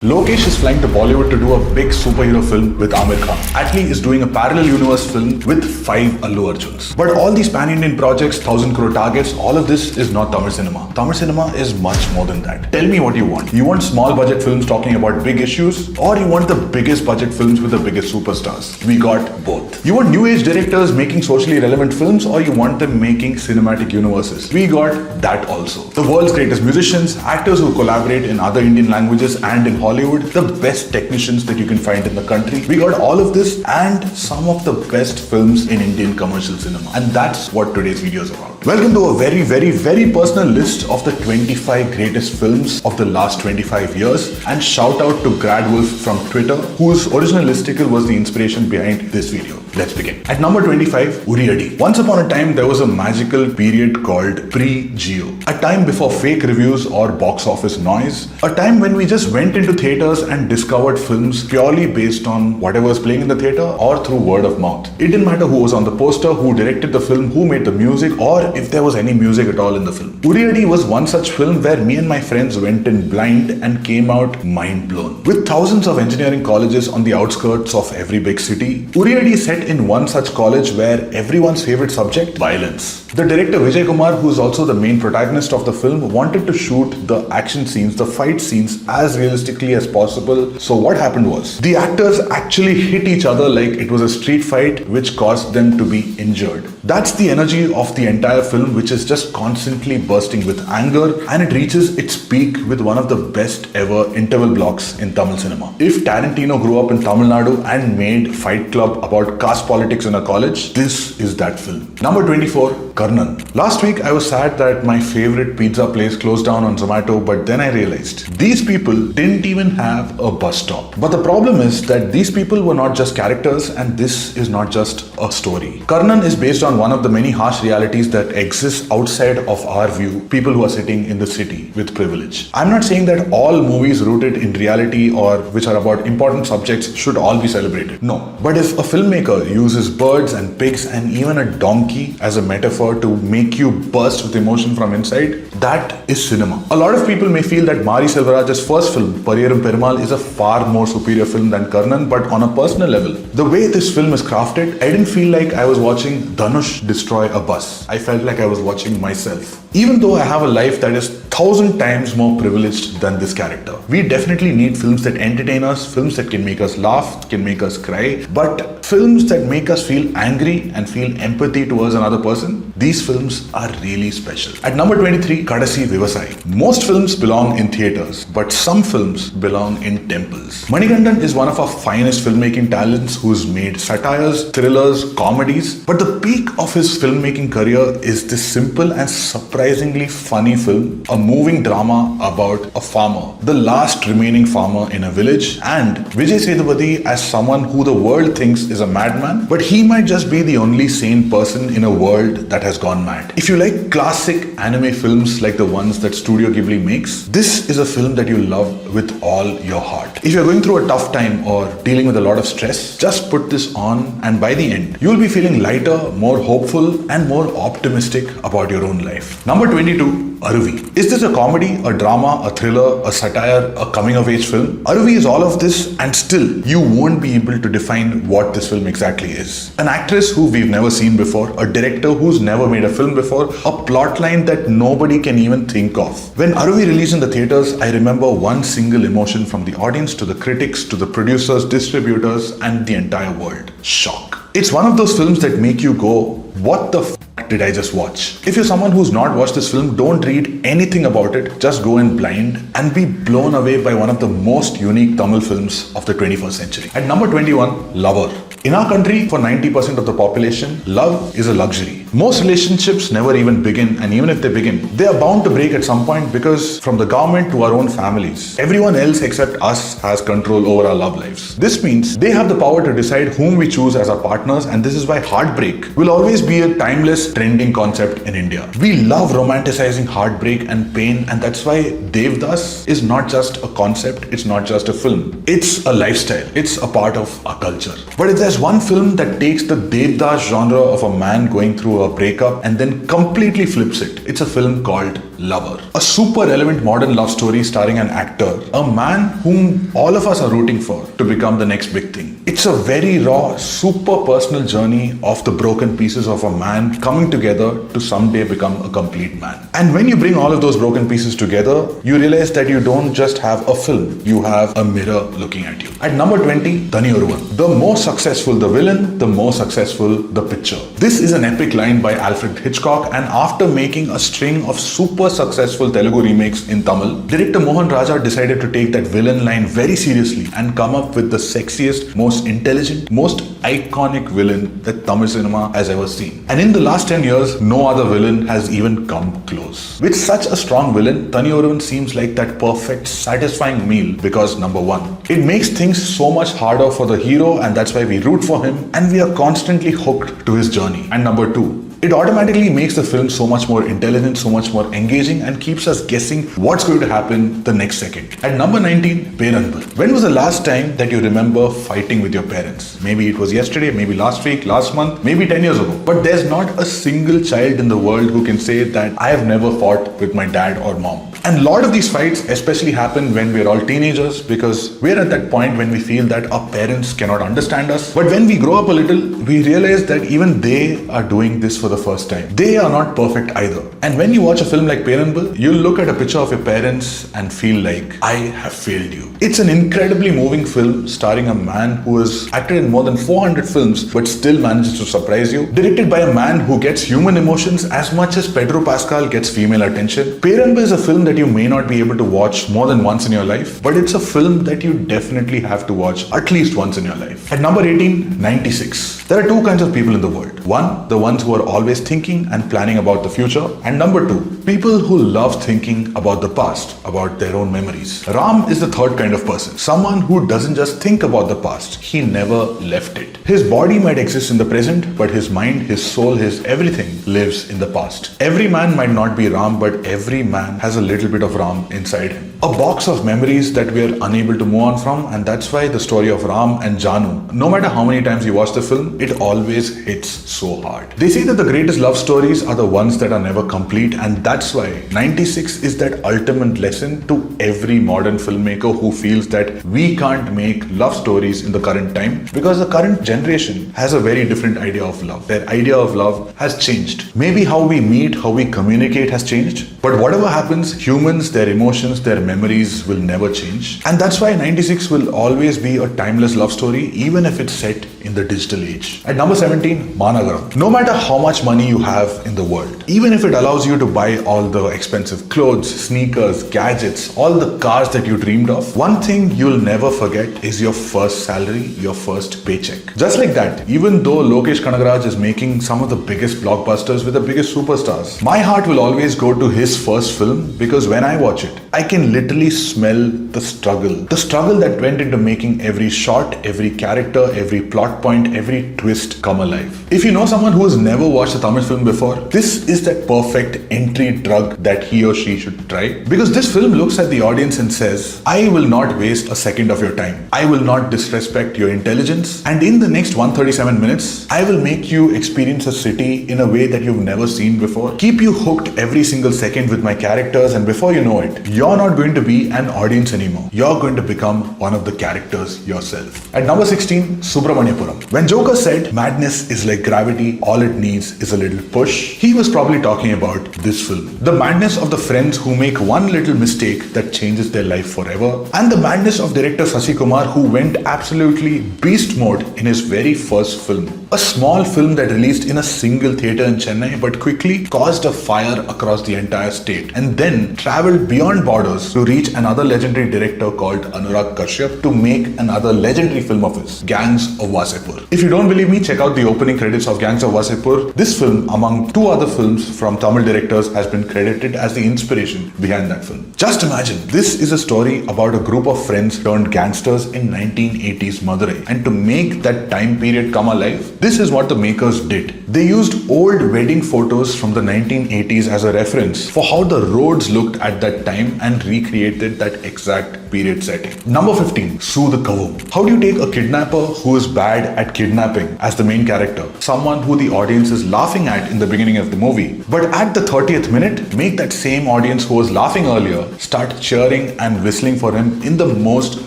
Lokesh is flying to Bollywood to do a big superhero film with Amir Khan. Atlee is doing a parallel universe film with 5 Allu Arjuns. But all these pan-Indian projects, 1,000 crore targets, all of this is not Tamil cinema. Tamil cinema is much more than that. Tell me what you want. You want small budget films talking about big issues, or you want the biggest budget films with the biggest superstars? We got both. You want new age directors making socially relevant films, or you want them making cinematic universes? We got that also. The world's greatest musicians, actors who collaborate in other Indian languages and in Hollywood, the best technicians that you can find in the country. We got all of this and some of the best films in Indian commercial cinema. And that's what today's video is about. Welcome to a very personal list of the 25 greatest films of the last 25 years. And shout out to Gradwolf from Twitter, whose original listicle was the inspiration behind this video. Let's begin. At number 25, Uadi. Once upon a time, there was a magical period called pre-Geo. A time before fake reviews or box office noise. A time when we just went into theaters and discovered films purely based on whatever was playing in the theater or through word of mouth. It didn't matter who was on the poster, who directed the film, who made the music, or if there was any music at all in the film. Uadi was one such film where me and my friends went in blind and came out mind blown. With thousands of engineering colleges on the outskirts of every big city, Uadi set in one such college where everyone's favorite subject, violence. The director Vijay Kumar, who is also the main protagonist of the film, wanted to shoot the action scenes, the fight scenes as realistically as possible. So what happened was, the actors actually hit each other like it was a street fight, which caused them to be injured. That's the energy of the entire film, which is just constantly bursting with anger, and it reaches its peak with one of the best ever interval blocks in Tamil cinema. If Tarantino grew up in Tamil Nadu and made Fight Club about caste politics in a college, this is that film. Number 24, Karnan. Last week I was sad that my favorite pizza place closed down on Zomato, but then I realized these people didn't even have a bus stop. But the problem is that these people were not just characters, and this is not just a story. Karnan is based on one of the many harsh realities that exist outside of our view, people who are sitting in the city with privilege. I'm not saying that all movies rooted in reality or which are about important subjects should all be celebrated. No. But if a filmmaker uses birds and pigs and even a donkey as a metaphor to make you burst with emotion from inside, that is cinema. A lot of people may feel that Mari Selvaraj's first film, Pariyerum Perumal, is a far more superior film than Karnan, but on a personal level, the way this film is crafted, I didn't feel like I was watching Dhanush destroy a bus. I felt like I was watching myself. Even though I have a life that is 1,000 times more privileged than this character. We definitely need films that entertain us, films that can make us laugh, can make us cry, but films that make us feel angry and feel empathy towards another person, these films are really special. At number 23, Kadasi Vivasai. Most films belong in theaters, but some films belong in temples. Manikandan is one of our finest filmmaking talents who's made satires, thrillers, comedies, but the peak of his filmmaking career is this simple and surprisingly funny film, a moving drama about a farmer, the last remaining farmer in a village, and Vijay Sethupathi as someone who the world thinks is a madman, but he might just be the only sane person in a world that has gone mad. If you like classic anime films like the ones that Studio Ghibli makes, this is a film that you love with all your heart. If you're going through a tough time or dealing with a lot of stress, just put this on, and by the end, you'll be feeling lighter, more hopeful, and more optimistic about your own life. Number 22, Aruvi. Is this a comedy, a drama, a thriller, a satire, a coming-of-age film? Aruvi is all of this, and still, you won't be able to define what this film exactly is. An actress who we've never seen before, a director who's never made a film before, a plotline that nobody can even think of. When Aruvi released in the theaters, I remember one single emotion from the audience to the critics to the producers, distributors, and the entire world. Shock. It's one of those films that make you go, what the did I just watch? If you're someone who's not watched this film, don't read anything about it. Just go in blind and be blown away by one of the most unique Tamil films of the 21st century. At number 21, Lover. In our country, for 90% of the population, love is a luxury. Most relationships never even begin, and even if they begin, they are bound to break at some point because from the government to our own families, everyone else except us has control over our love lives. This means they have the power to decide whom we choose as our partners, and this is why heartbreak will always be a timeless, trending concept in India. We love romanticizing heartbreak and pain, and that's why Devdas is not just a concept, it's not just a film. It's a lifestyle. It's a part of our culture. But if there's one film that takes the Devdas genre of a man going through through a breakup and then completely flips it. It's a film called Lover. A super relevant modern love story starring an actor, a man whom all of us are rooting for to become the next big thing. It's a very raw, super personal journey of the broken pieces of a man coming together to someday become a complete man. And when you bring all of those broken pieces together, you realize that you don't just have a film, you have a mirror looking at you. At number 20, Danuruan. The more successful the villain, the more successful the picture. This is an epic line by Alfred Hitchcock, and after making a string of super successful Telugu remakes in Tamil, director Mohan Raja decided to take that villain line very seriously and come up with the sexiest, most intelligent, most iconic villain that Tamil cinema has ever seen. And in the last 10 years, no other villain has even come close. With such a strong villain, Danuruan seems like that perfect, satisfying meal because number one, it makes things so much harder for the hero, and that's why we root for him and we are constantly hooked to his journey. And number two, it automatically makes the film so much more intelligent, so much more engaging, and keeps us guessing what's going to happen the next second. At number 19, Vetal. When was the last time that you remember fighting with your parents? Maybe it was yesterday, maybe last week, last month, maybe 10 years ago. But there's not a single child in the world who can say that I have never fought with my dad or mom. And a lot of these fights especially happen when we're all teenagers, because we're at that point when we feel that our parents cannot understand us. But when we grow up a little, we realize that even they are doing this for the first time. They are not perfect either. And when you watch a film like Vetal, you'll look at a picture of your parents and feel like, I have failed you. It's an incredibly moving film starring a man who has acted in more than 400 films but still manages to surprise you. Directed by a man who gets human emotions as much as Pedro Pascal gets female attention. Vetal is a film that you may not be able to watch more than once in your life, but it's a film that you definitely have to watch at least once in your life. At number 18, 96. There are two kinds of people in the world. One, the ones who are always thinking and planning about the future. And number two, people who love thinking about the past, about their own memories. Ram is the third kind of person. Someone who doesn't just think about the past, he never left it. His body might exist in the present, but his mind, his soul, his everything lives in the past. Every man might not be Ram, but every man has a little bit of Ram inside him. A box of memories that we are unable to move on from, and that's why the story of Ram and Janu, no matter how many times you watch the film, it always hits so hard. They say that the greatest love stories are the ones that are never complete, and that's why 96 is that ultimate lesson to every modern filmmaker who feels that we can't make love stories in the current time because the current generation has a very different idea of love. Their idea of love has changed. Maybe how we meet, how we communicate has changed, but whatever happens, humans, their emotions, their memories will never change. And that's why 96 will always be a timeless love story, even if it's set in the digital age. At number 17, Managaram. No matter how much money you have in the world, even if it allows you to buy all the expensive clothes, sneakers, gadgets, all the cars that you dreamed of, one thing you'll never forget is your first salary, your first paycheck. Just like that, even though Lokesh Kanagaraj is making some of the biggest blockbusters with the biggest superstars, my heart will always go to his first film, because when I watch it, I can literally smell the struggle that went into making every shot, every character, every plot point, every twist come alive. If you know someone who has never watched a Tamil film before, this is that perfect entry drug that he or she should try, because this film looks at the audience and says, I will not waste a second of your time. I will not disrespect your intelligence, and in the next 137 minutes, I will make you experience a city in a way that you've never seen before. Keep you hooked every single second with my characters, and before you know it, you're not going to be an audience anymore. You're going to become one of the characters yourself. At number 16, Subramaniapuram. When Joker said madness is like gravity, all it needs is a little push, he was probably talking about this film. The madness of the friends who make one little mistake that changes their life forever, and the madness of director Sasi Kumar, who went absolutely beast mode in his very first film. A small film that released in a single theatre in Chennai but quickly caused a fire across the entire state, and then travelled beyond borders to reach another legendary director called Anurag Kashyap to make another legendary film of his, Gangs of Wasseypur. If you don't believe me, check out the opening credits of Gangs of Wasseypur. This film, among two other films from Tamil directors, has been credited as the inspiration behind that film. Just imagine, this is a story about a group of friends turned gangsters in 1980s Madurai, and to make that time period come alive, this is what the makers did. They used old wedding photos from the 1980s as a reference for how the roads looked at that time and recreated that exact period setting. Number 15, Sue the Kavum. How do you take a kidnapper who is bad bad at kidnapping as the main character, someone who the audience is laughing at in the beginning of the movie. But at the 30th minute, make that same audience who was laughing earlier start cheering and whistling for him in the most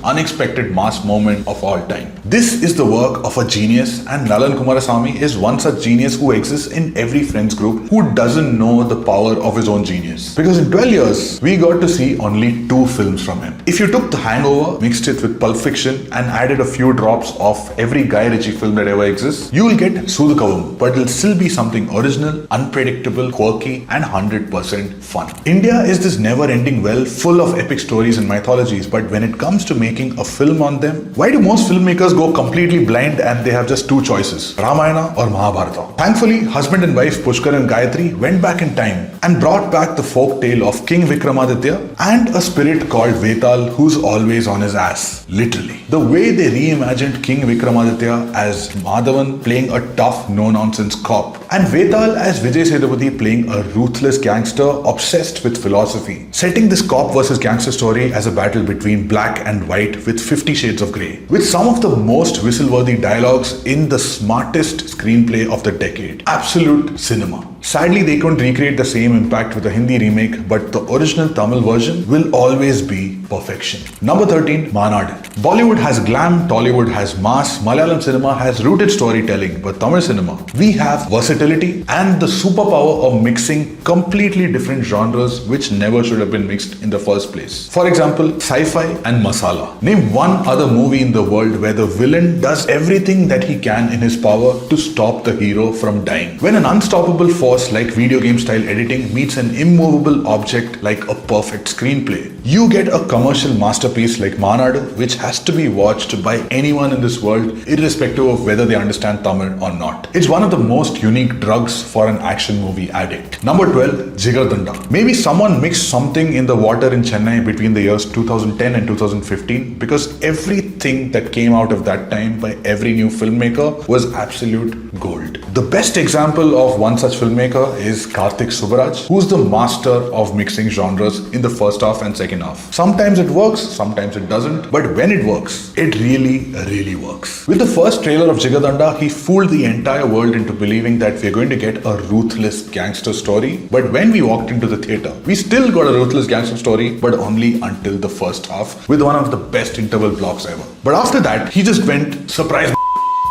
unexpected mass moment of all time. This is the work of a genius, and Nalan Kumarasamy is one such genius who exists in every friend's group who doesn't know the power of his own genius. Because in 12 years, we got to see only 2 films from him. If you took The Hangover, mixed it with Pulp Fiction, and added a few drops of every Guy Ritchie film that ever exists, you will get Sudukavum, but it'll still be something original, unpredictable, quirky, and 100% fun. India is this never-ending well full of epic stories and mythologies, but when it comes to making a film on them, why do most filmmakers go completely blind and they have just 2 choices, Ramayana or Mahabharata? Thankfully, husband and wife Pushkar and Gayatri went back in time and brought back the folk tale of King Vikramaditya and a spirit called Vetal who's always on his ass, literally. The way they reimagined King Vikramaditya as Madhavan playing a tough, no-nonsense cop, and Vetal as Vijay Sethupathi playing a ruthless gangster obsessed with philosophy, setting this cop versus gangster story as a battle between black and white with 50 shades of grey, with some of the most whistle-worthy dialogues in the smartest screenplay of the decade. Absolute cinema. Sadly, they couldn't recreate the same impact with a Hindi remake, but the original Tamil version will always be perfection. Number 13, Manadu. Bollywood has glam, Tollywood has mass, Malayalam cinema has rooted storytelling, but Tamil cinema, we have versatility and the superpower of mixing completely different genres which never should have been mixed in the first place. For example, sci-fi and masala. Name one other movie in the world where the villain does everything that he can in his power to stop the hero from dying. When an unstoppable force like video game style editing meets an immovable object like a perfect screenplay, you get a commercial masterpiece like Manadu, which has to be watched by anyone in this world, irrespective of whether they understand Tamil or not. It's one of the most unique drugs for an action movie addict. Number 12, Jigardund. Maybe someone mixed something in the water in Chennai between the years 2010 and 2015, because everything that came out of that time by every new filmmaker was absolute gold. The best example of one such filmmaker is Karthik Subbaraj, who's the master of mixing genres in the first half and second half. Sometimes it works, sometimes it doesn't, but when it works, it really works. With the first trailer of Jigardund, he fooled the entire world into believing that we're going to get a ruthless gangster story, but when we walked into the theatre, we still got a ruthless gangster story, but only until the first half, with one of the best interval blocks ever. But after that, he just went surprise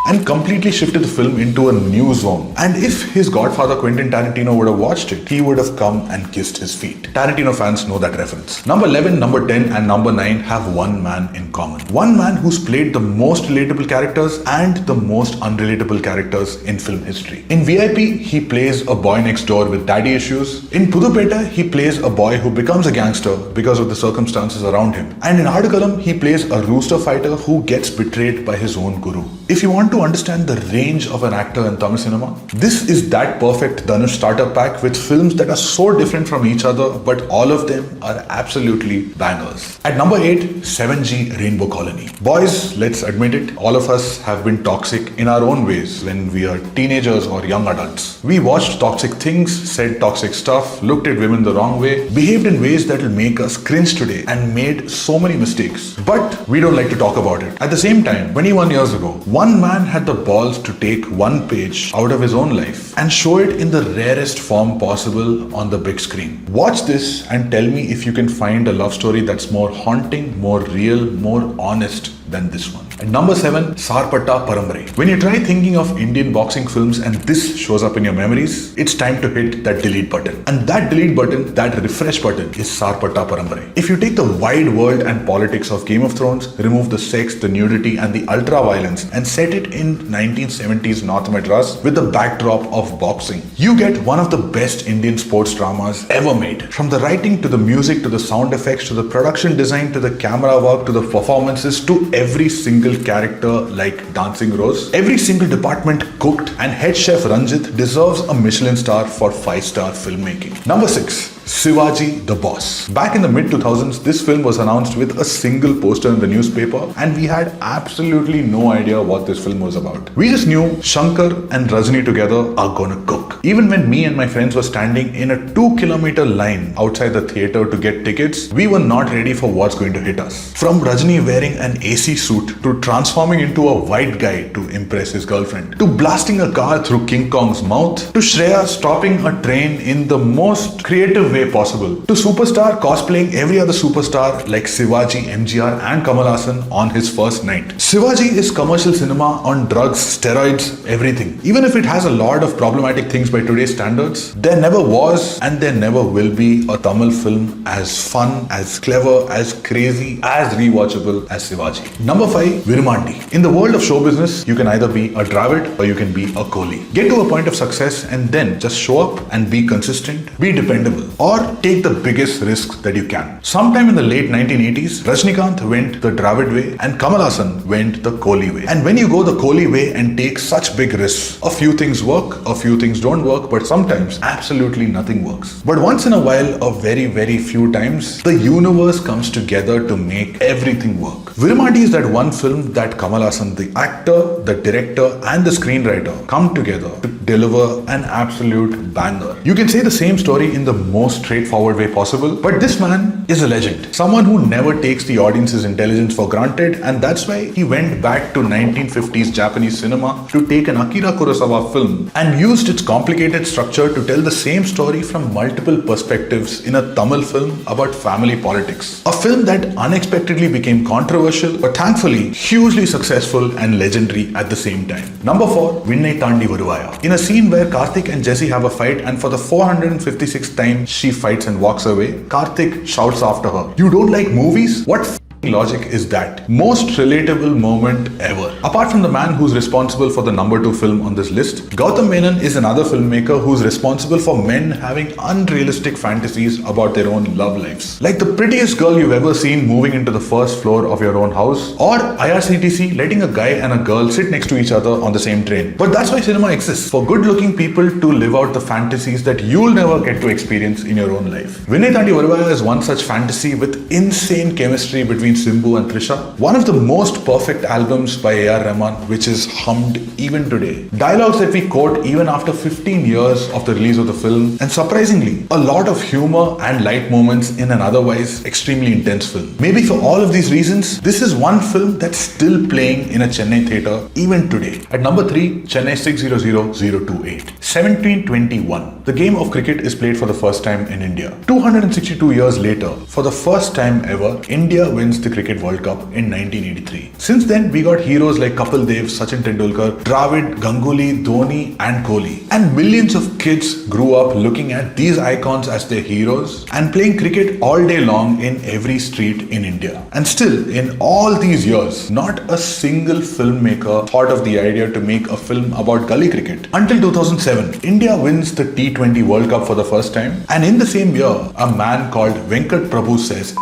and completely shifted the film into a new zone. And if his godfather Quentin Tarantino would have watched it, he would have come and kissed his feet. Tarantino fans know that reference. Number 11, number 10 and number 9 have one man in common. One man who's played the most relatable characters and the most unrelatable characters in film history. In VIP, he plays a boy next door with daddy issues. In Pudupeta, he plays a boy who becomes a gangster because of the circumstances around him. And in Adukalam, he plays a rooster fighter who gets betrayed by his own guru. If you want to understand the range of an actor in Tamil cinema, this is that perfect Dhanush starter pack with films that are so different from each other, but all of them are absolutely bangers. At number 8, 7G Rainbow Colony. Boys, let's admit it, all of us have been toxic in our own ways when we are teenagers or young adults. We watched toxic things, said toxic stuff, looked at women the wrong way, behaved in ways that will make us cringe today, and made so many mistakes. But we don't like to talk about it. At the same time, 21 years ago, one man had the balls to take one page out of his own life and show it in the rarest form possible on the big screen. Watch this and tell me if you can find a love story that's more haunting, more real, more honest than this one. And number 7, Sarpata Parami. When you try thinking of Indian boxing films and this shows up in your memories, it's time to hit that delete button. And that delete button, that refresh button is Sarpata Parami. If you take the wide world and politics of Game of Thrones, remove the sex, the nudity and the ultra violence and set it in 1970s North Madras with the backdrop of boxing, you get one of the best Indian sports dramas ever made. From the writing to the music to the sound effects to the production design to the camera work to the performances to every single character like Dancing Rose, every single department cooked, and head chef Ranjit deserves a Michelin star for 5-star filmmaking. Number 6, Shivaji the Boss. Back in the mid-2000s, this film was announced with a single poster in the newspaper and we had absolutely no idea what this film was about. We just knew Shankar and Rajni together are gonna cook. Even when me and my friends were standing in a 2-kilometer line outside the theatre to get tickets, we were not ready for what's going to hit us. From Rajni wearing an AC suit to transforming into a white guy to impress his girlfriend, to blasting a car through King Kong's mouth, to Shreya stopping a train in the most creative way possible, to Superstar cosplaying every other superstar like Shivaji, MGR and Kamal Haasan on his first night. Shivaji is commercial cinema on drugs, steroids, everything. Even if it has a lot of problematic things by today's standards, there never was and there never will be a Tamil film as fun, as clever, as crazy, as rewatchable as Shivaji. Number 5, Virandi. In the world of show business, you can either be a Dravid or you can be a Kohli. Get to a point of success and then just show up and be consistent, be dependable, or take the biggest risks that you can. Sometime in the late 1980s, Rajnikant went the Dravid way and Kamal Haasan went the Kohli way. And when you go the Kohli way and take such big risks, a few things work, a few things don't work, but sometimes absolutely nothing works. But once in a while, a very few times, the universe comes together to make everything work. Virandi is that one film that Kamal Haasan, the actor, the director and the screenwriter come together to deliver an absolute banger. You can say the same story in the most straightforward way possible, but this man is a legend. Someone who never takes the audience's intelligence for granted, and that's why he went back to 1950s Japanese cinema to take an Akira Kurosawa film and used its complicated structure to tell the same story from multiple perspectives in a Tamil film about family politics. A film that unexpectedly became controversial, but thankfully hugely successful and legendary at the same time. Number 4, Vinnai Thandi Varuvaya. In a scene where Karthik and Jessie have a fight and for the 456th time she fights and walks away, Karthik shouts after her, "You don't like movies? What logic is that?" Most relatable moment ever. Apart from the man who's responsible for the number 2 film on this list, Gautam Menon is another filmmaker who's responsible for men having unrealistic fantasies about their own love lives. Like the prettiest girl you've ever seen moving into the first floor of your own house, or IRCTC letting a guy and a girl sit next to each other on the same train. But that's why cinema exists, for good-looking people to live out the fantasies that you'll never get to experience in your own life. Vinnai Thandi Varuvaya is one such fantasy with insane chemistry between Simbu and Trisha. One of the most perfect albums by A.R. Rahman, which is hummed even today. Dialogues that we quote even after 15 years of the release of the film, and surprisingly, a lot of humor and light moments in an otherwise extremely intense film. Maybe for all of these reasons, this is one film that's still playing in a Chennai theatre even today. At number 3, Chennai 600028. 1721. The game of cricket is played for the first time in India. 262 years later, for the first time ever, India wins the Cricket World Cup in 1983. Since then, we got heroes like Kapil Dev, Sachin Tendulkar, Dravid, Ganguly, Dhoni and Kohli. And millions of kids grew up looking at these icons as their heroes and playing cricket all day long in every street in India. And still, in all these years, not a single filmmaker thought of the idea to make a film about gully cricket. Until 2007, India wins the T20 World Cup for the first time. And in the same year, a man called Venkat Prabhu says,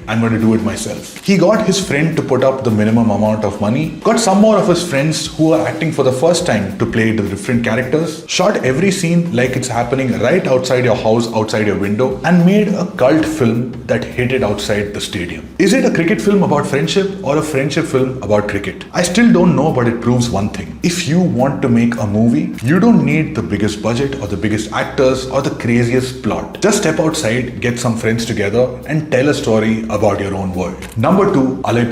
"I'm going to do it myself." He got his friend to put up the minimum amount of money, got some more of his friends who are acting for the first time to play the different characters, shot every scene like it's happening right outside your house, outside your window, and made a cult film that hit it outside the stadium. Is it a cricket film about friendship or a friendship film about cricket? I still don't know, but it proves one thing. If you want to make a movie, you don't need the biggest budget or the biggest actors or the craziest plot. Just step outside, get some friends together, and tell a story about your own world. Number 2, Allay.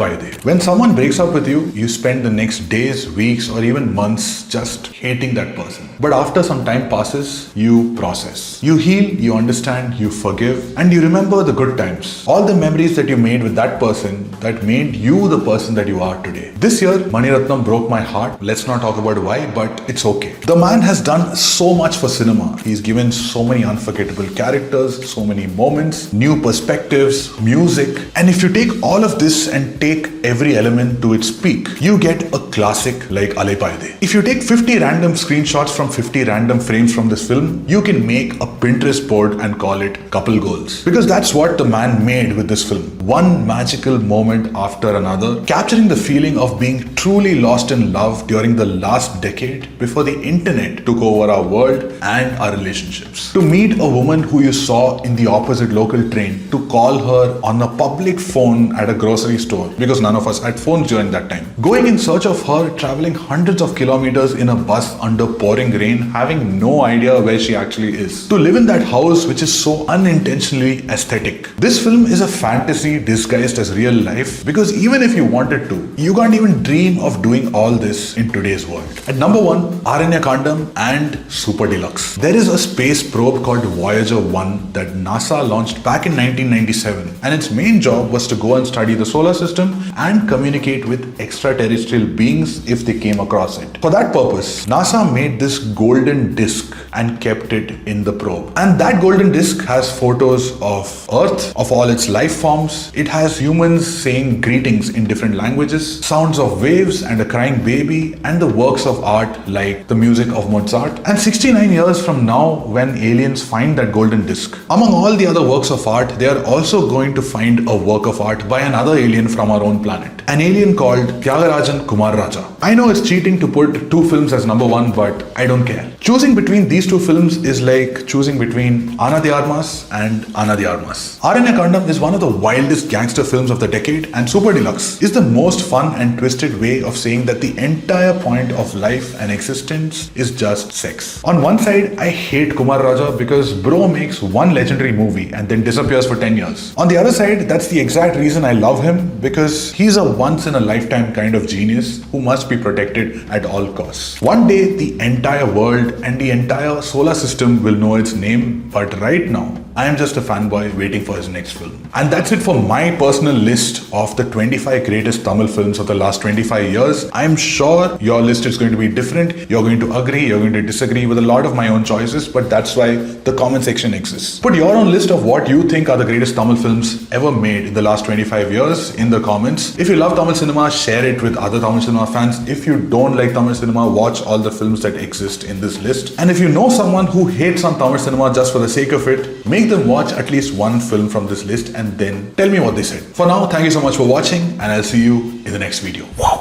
When someone breaks up with you, you spend the next days, weeks, or even months just hating that person. But after some time passes, you process. You heal, you understand, you forgive, and you remember the good times. All the memories that you made with that person that made you the person that you are today. This year, Mani Ratnam broke my heart. Let's not talk about why, but it's okay. The man has done so much for cinema. He's given so many unforgettable characters, so many moments, new perspectives, music. And if you take all of this and take every element to its peak, you get a classic like Allay. If you take 50 random screenshots from 50 random frames from this film, you can make a Pinterest board and call it couple goals. Because that's what the man made with this film. One magical moment after another, capturing the feeling of being truly lost in love during the last decade before the internet took over our world and our relationships. To meet a woman who you saw in the opposite local train, to call her on a public phone at a grocery store because none of us had phones during that time. Going in search of her, traveling hundreds of kilometers in a bus under pouring rain, having no idea where she actually is. To live in that house which is so unintentionally aesthetic. This film is a fantasy disguised as real life because even if you wanted to, you can't even dream of doing all this in today's world. At number 1, Aranyakandam and Super Deluxe. There is a space probe called Voyager 1 that NASA launched back in 1997, and its main job was to go and study the solar system and communicate with extraterrestrial beings if they came across it. For that purpose, NASA made this golden disc and kept it in the probe. And that golden disc has photos of Earth, of all its life forms. It has humans saying greetings in different languages, sounds of waves and a crying baby, and the works of art like the music of Mozart. And 69 years from now, when aliens find that golden disc, among all the other works of art, they are also going to find a work of art by another alien from our own planet. An alien called Tyagarajan Kumar Raja. I know it's cheating to put 2 films as number 1, but I don't care. Choosing between these 2 films is like choosing between Ana de Armas and Ana de Armas. Aranyakandam is one of the wildest gangster films of the decade, and Super Deluxe is the most fun and twisted way of saying that the entire point of life and existence is just sex. On one side, I hate Kumar Raja because bro makes one legendary movie and then disappears for 10 years. On the other side, that's the exact reason I love him, because he's a once-in-a-lifetime kind of genius who must be protected at all costs. One day, the entire world and the entire solar system will know its name, but right now, I am just a fanboy waiting for his next film. And that's it for my personal list of the 25 greatest Tamil films of the last 25 years. I'm sure your list is going to be different. You're going to agree, you're going to disagree with a lot of my own choices, but that's why the comment section exists. Put your own list of what you think are the greatest Tamil films ever made in the last 25 years in the comments. If you love Tamil cinema, share it with other Tamil cinema fans. If you don't like Tamil cinema, watch all the films that exist in this list. And if you know someone who hates on Tamil cinema just for the sake of it, make them watch at least one film from this list and then tell me what they said. For now, thank you so much for watching, and I'll see you in the next video. Wow.